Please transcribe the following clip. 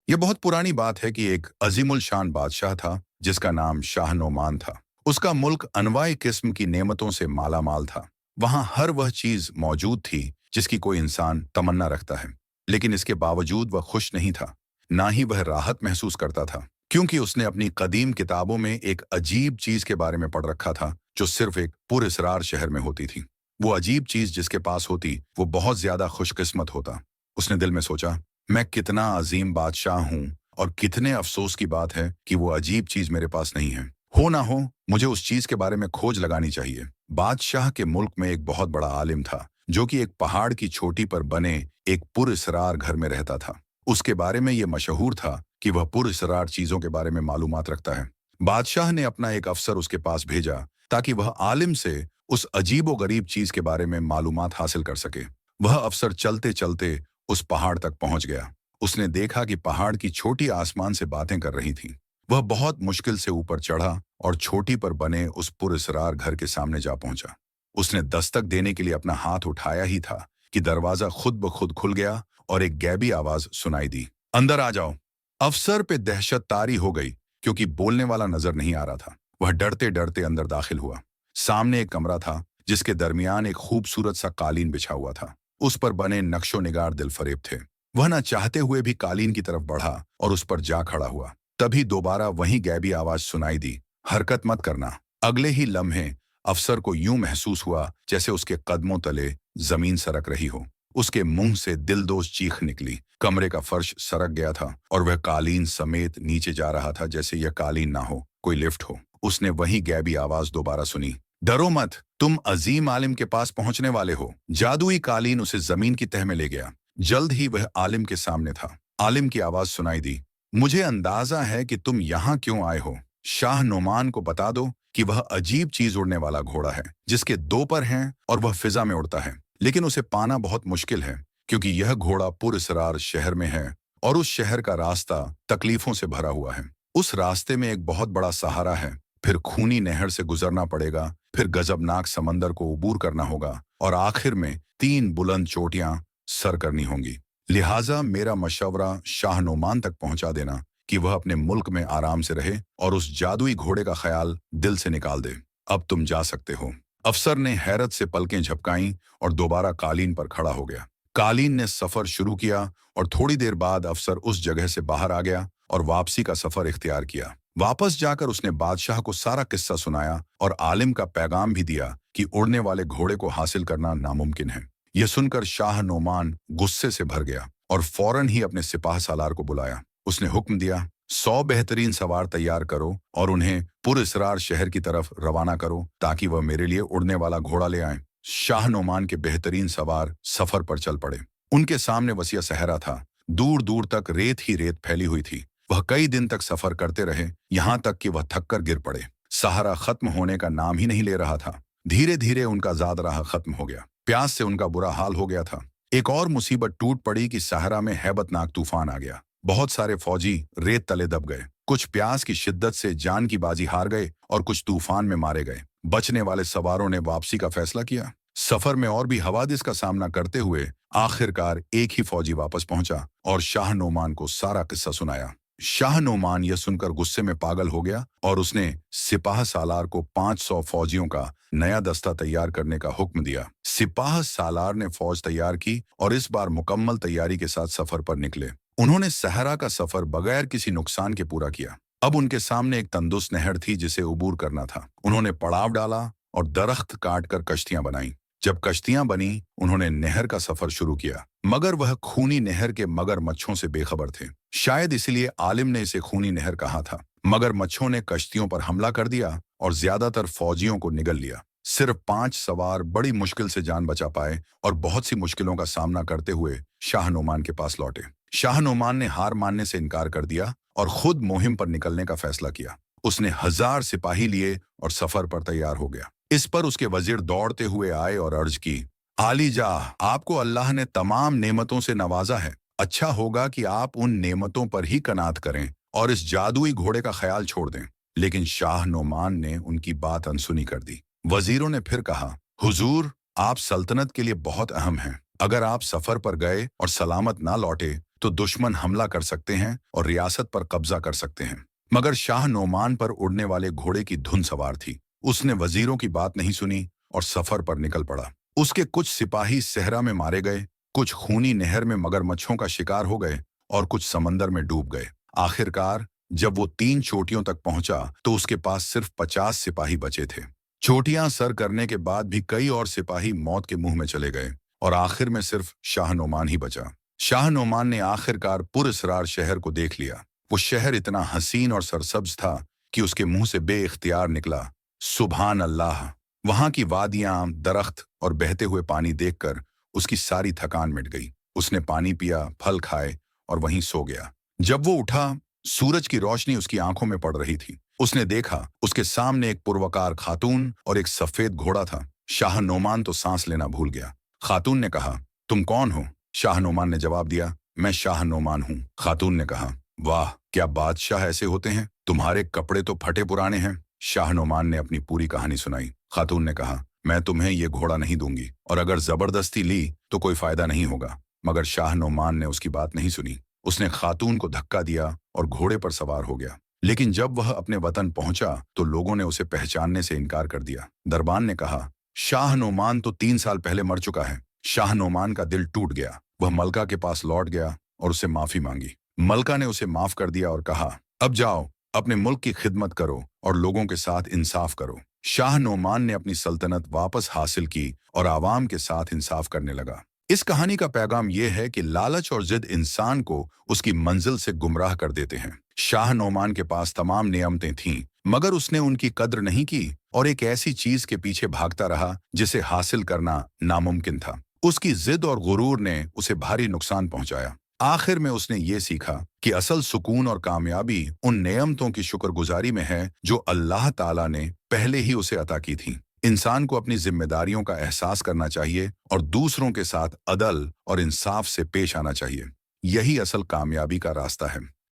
ये बहुत पुरानी बात है कि एक अजीमुल शान बादशाह था जिसका नाम शाह नोमान था। उसका मुल्क अनवाई किस्म की नेमतों से माला माल था। वहां हर वह चीज मौजूद थी जिसकी कोई इंसान तमन्ना रखता है। लेकिन इसके बावजूद वह खुश नहीं था। ना ही वह राहत महसूस करता था, क्योंकि उसने अपनी कदीम किताबों में एक अजीब चीज के बारे में पढ़ रखा था जो सिर्फ एक पुरअसरार शहर में होती थी। वो अजीब चीज जिसके पास होती वो बहुत ज्यादा खुशकिस्मत होता। उसने दिल में सोचा, मैं कितना अजीम बादशाह हूँ और कितने अफसोस की बात है कि वो अजीब चीज मेरे पास नहीं है। हो ना हो, मुझे उस चीज के बारे में खोज लगानी चाहिए। बादशाह के मुल्क में एक बहुत बड़ा आलिम था जो कि एक पहाड़ की चोटी पर बने एक पुरअसरार घर में रहता था। उसके बारे में ये मशहूर था कि वह पुरअसरार चीजों के बारे में मालूमात रखता है। बादशाह ने अपना एक अफसर उसके पास भेजा ताकि वह आलिम से उस अजीबो गरीब चीज के बारे में मालूमात हासिल कर सके। वह अफसर चलते चलते उस पहाड़ तक पहुंच गया। उसने देखा कि पहाड़ की छोटी आसमान से बातें कर रही थी। वह बहुत मुश्किल से ऊपर चढ़ा और छोटी पर बने उस पुरअसरार घर के सामने जा पहुंचा। उसने दस्तक देने के लिए अपना हाथ उठाया ही था कि दरवाजा खुद ब खुद खुल गया और एक गैबी आवाज सुनाई दी, अंदर आ जाओ। अफसर पे दहशत तारी हो गई क्योंकि बोलने वाला नजर नहीं आ रहा था। वह डरते डरते अंदर दाखिल हुआ। सामने एक कमरा था जिसके दरमियान एक खूबसूरत सा कालीन बिछा हुआ था। उस पर बने नक्शो निगार दिलफरेब थे। वह न चाहते हुए भी कालीन की तरफ बढ़ा और उस पर जा खड़ा हुआ। तभी दोबारा वही गैबी आवाज सुनाई दी, हरकत मत करना। अगले ही लम्हे अफसर को यूं महसूस हुआ जैसे उसके कदमों तले जमीन सरक रही हो। उसके मुंह से दिलदोज चीख निकली। कमरे का फर्श सरक गया था और वह कालीन समेत नीचे जा रहा था जैसे यह कालीन ना हो, कोई लिफ्ट हो। उसने वही गैबी आवाज दोबारा सुनी, डरो मत, तुम अजीम आलिम के पास पहुंचने वाले हो। जादुई कालीन उसे जमीन की तह में ले गया। जल्द ही वह आलिम के सामने था। आलिम की आवाज सुनाई दी, मुझे अंदाजा है कि तुम यहाँ क्यों आए हो। शाह नोमान को बता दो कि वह अजीब चीज उड़ने वाला घोड़ा है जिसके दो पर हैं और वह फिजा में उड़ता है। लेकिन उसे पाना बहुत मुश्किल है क्योंकि यह घोड़ा पुरअसरार शहर में है और उस शहर का रास्ता तकलीफों से भरा हुआ है। उस रास्ते में एक बहुत बड़ा सहारा है, फिर खूनी नहर से गुजरना पड़ेगा, फिर गजबनाक समंदर को उबूर करना होगा और आखिर में 3 बुलंद चोटियां सर करनी होंगी। लिहाजा मेरा मशवरा शाह नोमान तक पहुंचा देना कि वह अपने मुल्क में आराम से रहे और उस जादुई घोड़े का ख्याल दिल से निकाल दे। अब तुम जा सकते हो। अफसर ने हैरत से पलकें झपकाईं और दोबारा कालीन पर खड़ा हो गया। कालीन ने सफर शुरू किया और थोड़ी देर बाद अफसर उस जगह से बाहर आ गया और वापसी का सफर इख्तियार किया। वापस जाकर उसने बादशाह को सारा किस्सा सुनाया और आलिम का पैगाम भी दिया कि उड़ने वाले घोड़े को हासिल करना नामुमकिन है। यह सुनकर शाह नोमान गुस्से से भर गया और फौरन ही अपने सिपाह सालार को बुलाया। उसने हुक्म दिया, 100 बेहतरीन सवार तैयार करो और उन्हें पुरअसरार शहर की तरफ रवाना करो ताकि वह मेरे लिए उड़ने वाला घोड़ा ले आए। शाह नोमान के बेहतरीन सवार सफर पर चल पड़े। उनके सामने वसीय सहरा था। दूर दूर तक रेत ही रेत फैली हुई थी। वह कई दिन तक सफर करते रहे, यहाँ तक कि वह थककर गिर पड़े। सहारा खत्म होने का नाम ही नहीं ले रहा था। धीरे धीरे उनका ज़ाद राह खत्म हो गया। प्यास से उनका बुरा हाल हो गया था। एक और मुसीबत टूट पड़ी कि सहारा में हैबतनाक तूफान आ गया। बहुत सारे फौजी रेत तले दब गए। कुछ प्यास की शिद्दत से जान की बाजी हार गए और कुछ तूफान में मारे गए। बचने वाले सवारों ने वापसी का फैसला किया। सफर में और भी हवादिस का सामना करते हुए आखिरकार एक ही फौजी वापस पहुंचा और शाह नोमान को सारा किस्सा सुनाया। शाह नोमान यह सुनकर गुस्से में पागल हो गया और उसने सिपाह सालार को 500 फौजियों का नया दस्ता तैयार करने का हुक्म दिया। सिपाह सालार ने फौज तैयार की और इस बार मुकम्मल तैयारी के साथ सफर पर निकले। उन्होंने सहरा का सफर बगैर किसी नुकसान के पूरा किया। अब उनके सामने एक तंदुरुस्त नहर थी जिसे उबूर करना था। उन्होंने पड़ाव डाला और दरख्त काटकर कश्तियां बनाई। जब कश्तियां बनी, उन्होंने नहर का सफर शुरू किया, मगर वह खूनी नहर के मगरमच्छों से बेखबर थे। शायद इसलिए आलिम ने इसे खूनी नहर कहा था। मगरमच्छों ने कश्तियों पर हमला कर दिया और ज्यादातर फौजियों को निगल लिया। सिर्फ 5 सवार बड़ी मुश्किल से जान बचा पाए और बहुत सी मुश्किलों का सामना करते हुए शाह नोमान के पास लौटे। शाह नोमान ने हार मानने से इनकार कर दिया और खुद मुहिम पर निकलने का फैसला किया। उसने 1000 सिपाही लिए और सफर पर तैयार हो गया। इस पर उसके वजीर दौड़ते हुए आए और अर्ज की, आलीजाह, आपको अल्लाह ने तमाम नेमतों से नवाजा है। अच्छा होगा कि आप उन नेमतों पर ही कनात करें और इस जादुई घोड़े का ख्याल छोड़ दें। लेकिन शाह नोमान ने उनकी बात अनसुनी कर दी। वजीरों ने फिर कहा, हुजूर, आप सल्तनत के लिए बहुत अहम हैं। अगर आप सफर पर गए और सलामत ना लौटे तो दुश्मन हमला कर सकते हैं और रियासत पर कब्जा कर सकते हैं। मगर शाह नोमान पर उड़ने वाले घोड़े की धुन सवार थी। उसने वजीरों की बात नहीं सुनी और सफर पर निकल पड़ा। उसके कुछ सिपाही सहरा में मारे गए, कुछ खूनी नहर में मगरमच्छों का शिकार हो गए और कुछ समंदर में डूब गए। आखिरकार जब वो 3 चोटियों तक पहुंचा तो उसके पास सिर्फ 50 सिपाही बचे थे। चोटियां सर करने के बाद भी कई और सिपाही मौत के मुंह में चले गए और आखिर में सिर्फ शाह नोमान ही बचा। शाह नोमान ने आखिरकार पुरअसरार शहर को देख लिया। वो शहर इतना हसीन और सरसब्ज था कि उसके मुंह से बेइख्तियार निकला, सुभान अल्लाह। वहां की वादियां, दरख्त और बहते हुए पानी देखकर उसकी सारी थकान मिट गई। उसने पानी पिया, फल खाए और वहीं सो गया। जब वो उठा, सूरज की रोशनी उसकी आंखों में पड़ रही थी। उसने देखा उसके सामने एक पुरवकार खातून और एक सफेद घोड़ा था। शाह नोमान तो सांस लेना भूल गया। खातून ने कहा, तुम कौन हो? शाह नोमान ने जवाब दिया, मैं शाह नोमान हूँ। खातून ने कहा, वाह, क्या बादशाह ऐसे होते हैं? तुम्हारे कपड़े तो फटे पुराने हैं। शाह नोमान ने अपनी पूरी कहानी सुनाई। खातून ने कहा, मैं तुम्हें ये घोड़ा नहीं दूंगी और अगर जबरदस्ती ली तो कोई फायदा नहीं होगा। मगर शाह नोमान ने उसकी बात नहीं सुनी। उसने खातून को धक्का दिया और घोड़े पर सवार हो गया। लेकिन जब वह अपने वतन पहुंचा तो लोगों ने उसे पहचानने से इनकार कर दिया। दरबान ने कहा, शाह नोमान तो 3 साल पहले मर चुका है। शाह नोमान का दिल टूट गया। वह मलका के पास लौट गया और उससे माफी मांगी। मलका ने उसे माफ कर दिया और कहा, अब जाओ, अपने मुल्क की खिदमत करो और लोगों के साथ इंसाफ करो। शाह नोमान ने अपनी सल्तनत वापस हासिल की और आवाम के साथ इंसाफ करने लगा। इस कहानी का पैगाम यह है कि लालच और जिद इंसान को उसकी मंजिल से गुमराह कर देते हैं। शाह नोमान के पास तमाम नेमतें थीं, मगर उसने उनकी कद्र नहीं की और एक ऐसी चीज के पीछे भागता रहा जिसे हासिल करना नामुमकिन था। उसकी जिद और गुरूर ने उसे भारी नुकसान पहुंचाया। आखिर में उसने ये सीखा कि असल सुकून और कामयाबी उन नेमतों की शुक्रगुजारी में है जो अल्लाह ताला ने पहले ही उसे अता की थी। इंसान को अपनी जिम्मेदारियों का एहसास करना चाहिए और दूसरों के साथ अदल और इंसाफ से पेश आना चाहिए। यही असल कामयाबी का रास्ता है।